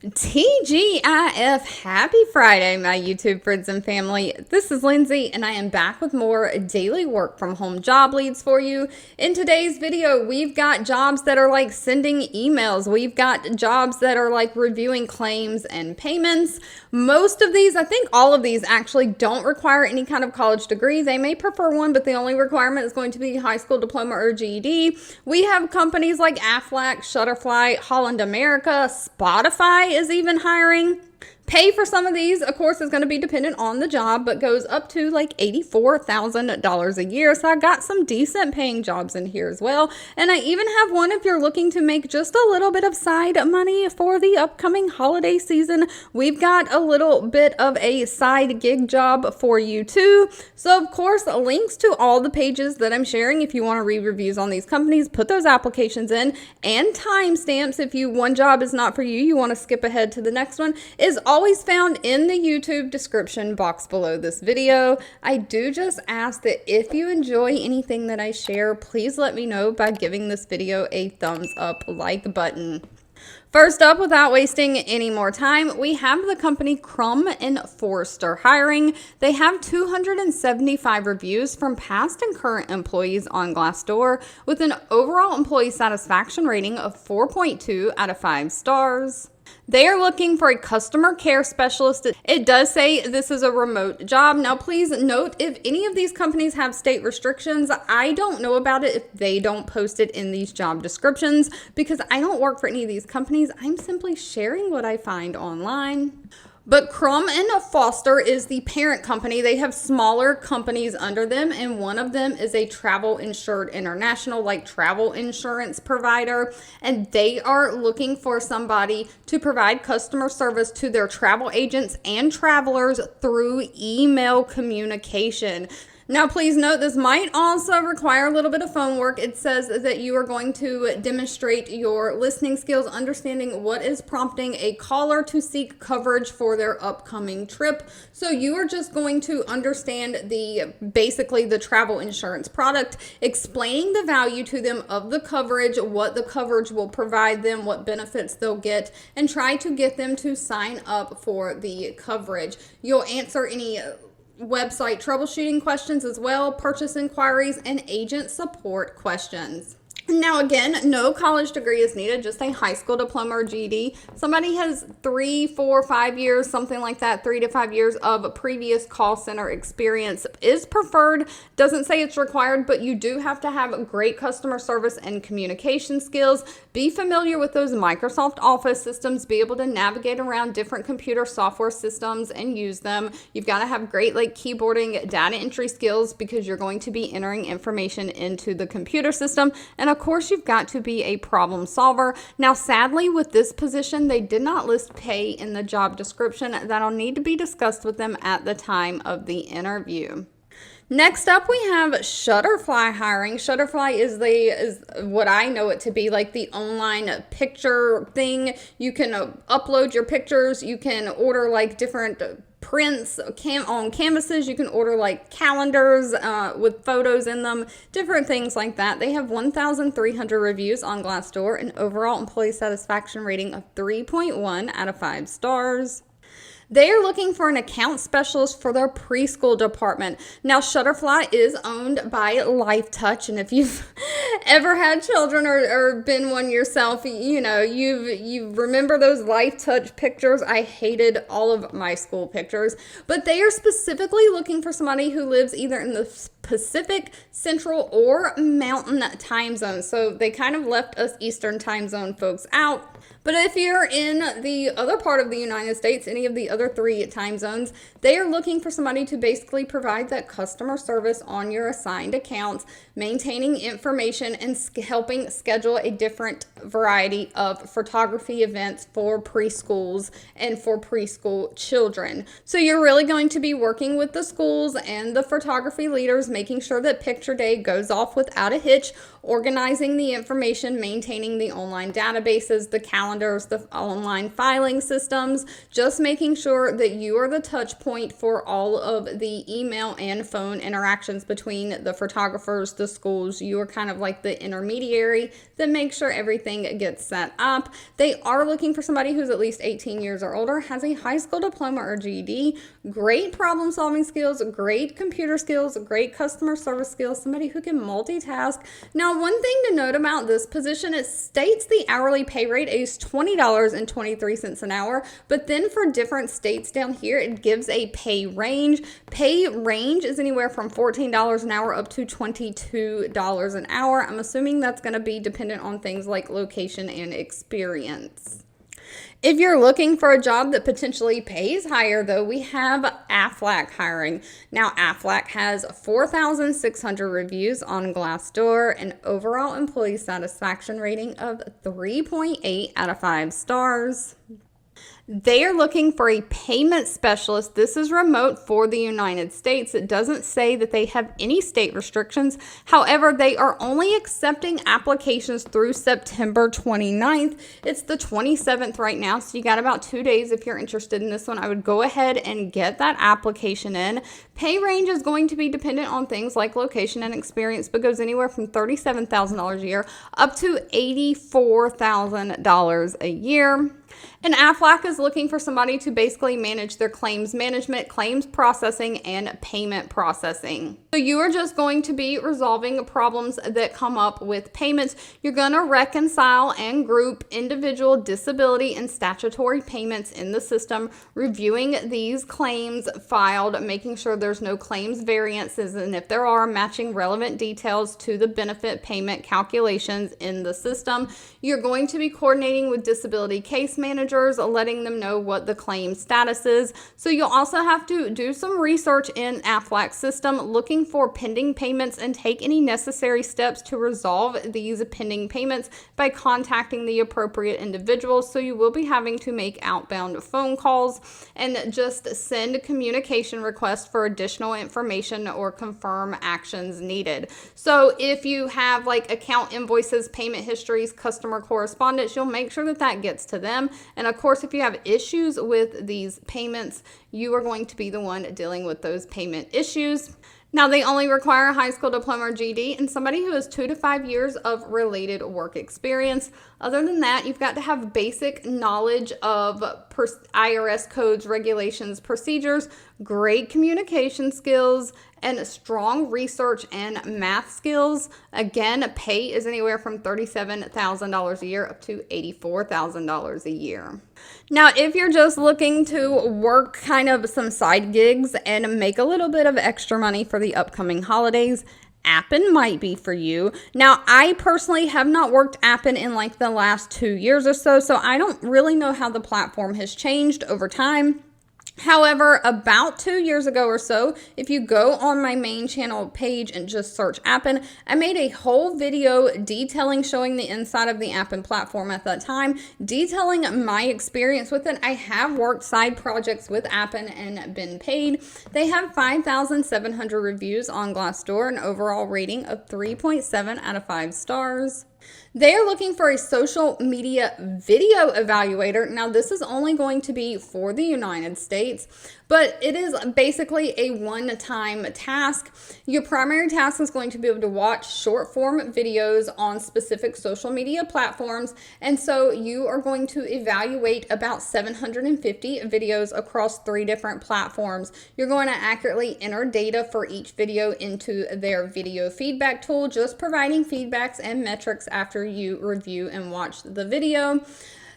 TGIF, happy Friday, my YouTube friends and family. This is Lindsay, and I am back with more daily work from home job leads for you. In today's video, we've got jobs that are like sending emails. We've got jobs that are like reviewing claims and payments. Most of these, I think all of these actually don't require any kind of college degree. They may prefer one, but the only requirement is going to be high school diploma or GED. We have companies like Aflac, Shutterfly, Holland America, Spotify is even hiring. Pay for some of these, of course, is going to be dependent on the job, but goes up to like $84,000 a year. So I got some decent paying jobs in here as well. And I even have one if you're looking to make just a little bit of side money for the upcoming holiday season. We've got a little bit of a side gig job for you too. So of course, links to all the pages that I'm sharing if you want to read reviews on these companies, put those applications in, and timestamps if one job is not for you, you want to skip ahead to the next one, is always found in the YouTube description box below this video. I do just ask that if you enjoy anything that I share, please let me know by giving this video a thumbs up like button. First up, without wasting any more time, we have the company Crum Forster hiring. They have 275 reviews from past and current employees on Glassdoor with an overall employee satisfaction rating of 4.2 out of 5 stars. They are looking for a customer care specialist. It does say this is a remote job. Now, please note if any of these companies have state restrictions, I don't know about it if they don't post it in these job descriptions because I don't work for any of these companies. I'm simply sharing what I find online. But Crum Forster is the parent company. They have smaller companies under them, and one of them is a travel insured international, like travel insurance provider. And they are looking for somebody to provide customer service to their travel agents and travelers through email communication. Now, please note this might also require a little bit of phone work. It says that you are going to demonstrate your listening skills, understanding what is prompting a caller to seek coverage for their upcoming trip. So you are just going to understand basically the travel insurance product, explaining the value to them of the coverage, what the coverage will provide them, what benefits they'll get, and try to get them to sign up for the coverage. You'll answer any website troubleshooting questions as well, purchase inquiries, and agent support questions. Now, again, no college degree is needed, just a high school diploma or GED. Somebody has 3, 4, 5 years, something like that, 3 to 5 years of previous call center experience is preferred. Doesn't say it's required, but you do have to have great customer service and communication skills. Be familiar with those Microsoft Office systems, be able to navigate around different computer software systems and use them. You've got to have great keyboarding, data entry skills because you're going to be entering information into the computer system. And of course, you've got to be a problem solver. Now, sadly, with this position, they did not list pay in the job description. That'll need to be discussed with them at the time of the interview. Next up, we have Shutterfly hiring. Shutterfly is what I know it to be, like the online picture thing. You can upload your pictures. You can order like different prints on canvases. You can order like calendars with photos in them, different things like that. They have 1,300 reviews on Glassdoor, an overall employee satisfaction rating of 3.1 out of 5 stars. They are looking for an account specialist for their preschool department. Now, Shutterfly is owned by LifeTouch, and if you've ever had children or been one yourself, you know, you remember those LifeTouch pictures. I hated all of my school pictures, but they are specifically looking for somebody who lives either in the Pacific, Central, or Mountain time zones. So they kind of left us Eastern time zone folks out. But if you're in the other part of the United States, any of the other 3 time zones, they are looking for somebody to basically provide that customer service on your assigned accounts, maintaining information and helping schedule a different variety of photography events for preschools and for preschool children. So you're really going to be working with the schools and the photography leaders, making sure that picture day goes off without a hitch. organizing the information, maintaining the online databases, the calendars, the online filing systems, just making sure that you are the touch point for all of the email and phone interactions between the photographers, the schools. You are kind of like the intermediary that makes sure everything gets set up. They are looking for somebody who's at least 18 years or older, has a high school diploma or GED, great problem solving skills, great computer skills, great customer service skills, somebody who can multitask. Now, one thing to note about this position, it states the hourly pay rate is $20.23 an hour, but then for different states down here, it gives a pay range. Pay range is anywhere from $14 an hour up to $22 an hour. I'm assuming that's going to be dependent on things like location and experience. If you're looking for a job that potentially pays higher, though, we have Aflac hiring. Now, Aflac has 4,600 reviews on Glassdoor, an overall employee satisfaction rating of 3.8 out of 5 stars. They are looking for a payment specialist. This is remote for the United States. It doesn't say that they have any state restrictions. However, they are only accepting applications through September 29th. It's the 27th right now, so you got about 2 days if you're interested in this one. I would go ahead and get that application in. Pay range is going to be dependent on things like location and experience, but goes anywhere from $37,000 a year up to $84,000 a year. And Aflac is looking for somebody to basically manage their claims management, claims processing, and payment processing. So you are just going to be resolving problems that come up with payments. You're going to reconcile and group individual disability and statutory payments in the system, reviewing these claims filed, making sure there's no claims variances, and if there are, matching relevant details to the benefit payment calculations in the system. You're going to be coordinating with disability case managers, letting them know what the claim status is. So you'll also have to do some research in Aflac's system, looking for pending payments and take any necessary steps to resolve these pending payments by contacting the appropriate individuals. So you will be having to make outbound phone calls and just send communication requests for additional information or confirm actions needed. So if you have like account invoices, payment histories, customer correspondence, you'll make sure that that gets to them. And of course, if you have issues with these payments, you are going to be the one dealing with those payment issues. Now, they only require a high school diploma or GED and somebody who has 2 to 5 years of related work experience. Other than that, you've got to have basic knowledge of IRS codes, regulations, procedures, great communication skills, and strong research and math skills. Again, pay is anywhere from $37,000 a year up to $84,000 a year. Now, if you're just looking to work kind of some side gigs and make a little bit of extra money for the upcoming holidays, Appen might be for you. Now, I personally have not worked Appen in like the last 2 years or so, so I don't really know how the platform has changed over time. However, about 2 years ago or so, if you go on my main channel page and just search Appen, I made a whole video detailing, showing the inside of the Appen platform at that time, detailing my experience with it. I have worked side projects with Appen and been paid. They have 5,700 reviews on Glassdoor, an overall rating of 3.7 out of 5 stars. They are looking for a social media video evaluator. Now, this is only going to be for the United States, but it is basically a one-time task. Your primary task is going to be able to watch short-form videos on specific social media platforms, and so you are going to evaluate about 750 videos across 3 different platforms. You're going to accurately enter data for each video into their video feedback tool, just providing feedbacks and metrics after you review and watch the video.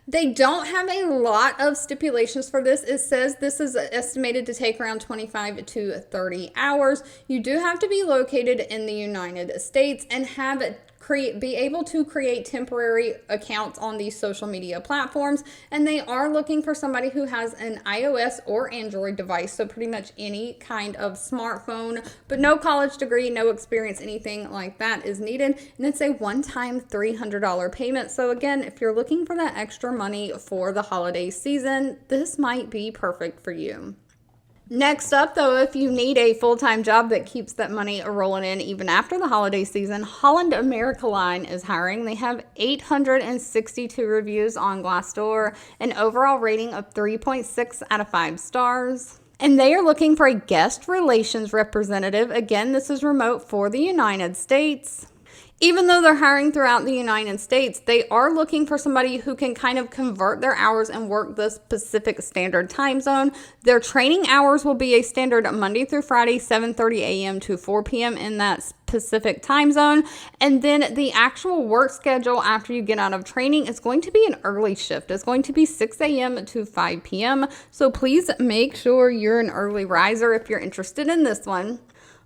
They don't have a lot of stipulations for this. It says this is estimated to take around 25 to 30 hours. You do have to be located in the United States and be able to create temporary accounts on these social media platforms, and they are looking for somebody who has an iOS or Android device, so pretty much any kind of smartphone, but no college degree, no experience, anything like that is needed, and it's a one-time $300 payment. So again, if you're looking for that extra money for the holiday season, this might be perfect for you. Next up, though, if you need a full-time job that keeps that money rolling in even after the holiday season, Holland America line is hiring. They have 862 reviews on Glassdoor, an overall rating of 3.6 out of 5 stars. And they are looking for a guest relations representative. Again, this is remote for the United States. Even though they're hiring throughout the United States, they are looking for somebody who can kind of convert their hours and work the Pacific Standard Time Zone. Their training hours will be a standard Monday through Friday, 7:30 a.m. to 4 p.m. in that Pacific time zone. And then the actual work schedule after you get out of training is going to be an early shift. It's going to be 6 a.m. to 5 p.m. So please make sure you're an early riser if you're interested in this one.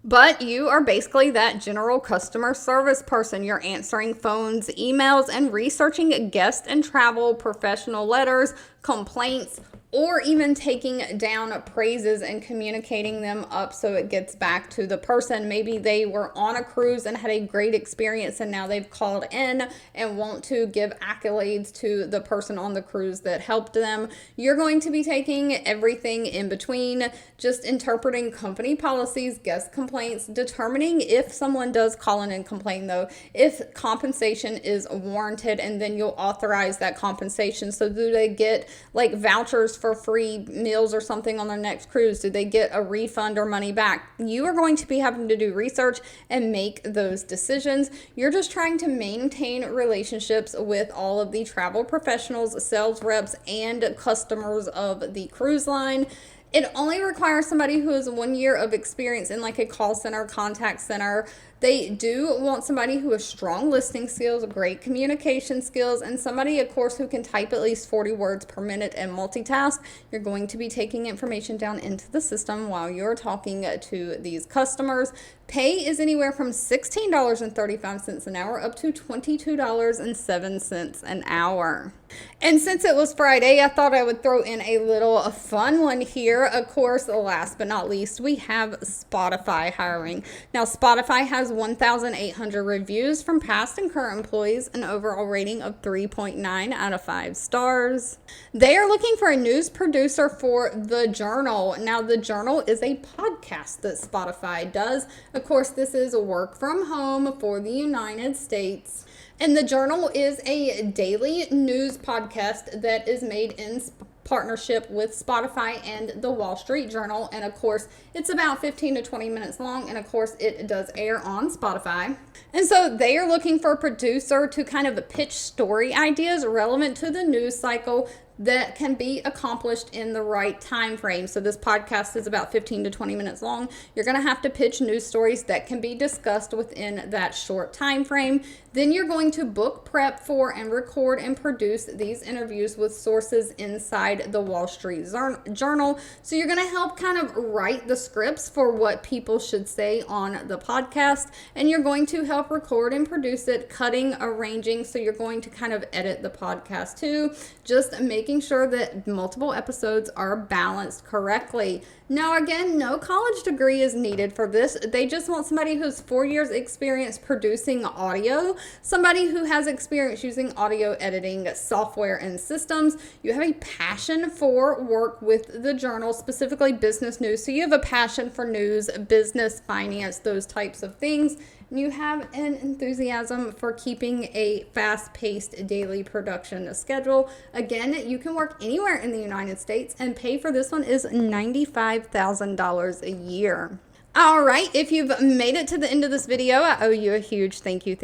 But you are basically that general customer service person. You're answering phones, emails, and researching guest and travel professional letters, complaints, or even taking down praises and communicating them up so it gets back to the person. Maybe they were on a cruise and had a great experience and now they've called in and want to give accolades to the person on the cruise that helped them. You're going to be taking everything in between, just interpreting company policies, guest complaints, determining if someone does call in and complain though, if compensation is warranted, and then you'll authorize that compensation. So do they get like vouchers for free meals or something on their next cruise? Do they get a refund or money back? You are going to be having to do research and make those decisions. You're just trying to maintain relationships with all of the travel professionals, sales reps, and customers of the cruise line. It only requires somebody who has 1 year of experience in like a call center, contact center. They do want somebody who has strong listening skills, great communication skills, and somebody, of course, who can type at least 40 words per minute and multitask. You're going to be taking information down into the system while you're talking to these customers. Pay is anywhere from $16.35 an hour up to $22.07 an hour. And since it was Friday, I thought I would throw in a little fun one here. Of course, last but not least, we have Spotify hiring. Now, Spotify has 1,800 reviews from past and current employees, an overall rating of 3.9 out of 5 stars. They are looking for a news producer for The Journal. Now, The Journal is a podcast that Spotify does. Of course, this is work from home for the United States. And The Journal is a daily news podcast that is made in partnership with Spotify and the Wall Street Journal. And of course, it's about 15 to 20 minutes long. And of course, it does air on Spotify. And so they are looking for a producer to kind of pitch story ideas relevant to the news cycle that can be accomplished in the right time frame. So this podcast is about 15 to 20 minutes long. You're going to have to pitch news stories that can be discussed within that short time frame. Then you're going to book, prep for, and record and produce these interviews with sources inside the Wall Street Journal. So you're going to help kind of write the scripts for what people should say on the podcast, and you're going to help record and produce it, cutting, arranging. So you're going to kind of edit the podcast too, just making sure that multiple episodes are balanced correctly. Now, again, no college degree is needed for this. They just want somebody who's 4 years experience producing audio, somebody who has experience using audio editing software and systems. You have a passion for work with the Journal, specifically business news. So you have a passion for news, business, finance, those types of things. And you have an enthusiasm for keeping a fast-paced daily production schedule. Again, you can work anywhere in the United States, and pay for this one is $95,000 a year. All right, if you've made it to the end of this video, I owe you a huge thank you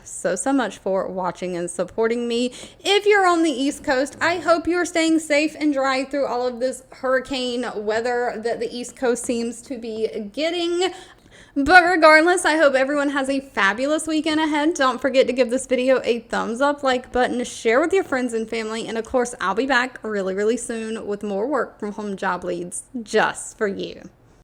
so much for watching and supporting me. If you're on the East Coast, I hope you're staying safe and dry through all of this hurricane weather that the East Coast seems to be getting. But regardless, I hope everyone has a fabulous weekend ahead. Don't forget to give this video a thumbs up, like button, share with your friends and family, and of course, I'll be back really soon with more work from home job leads just for you.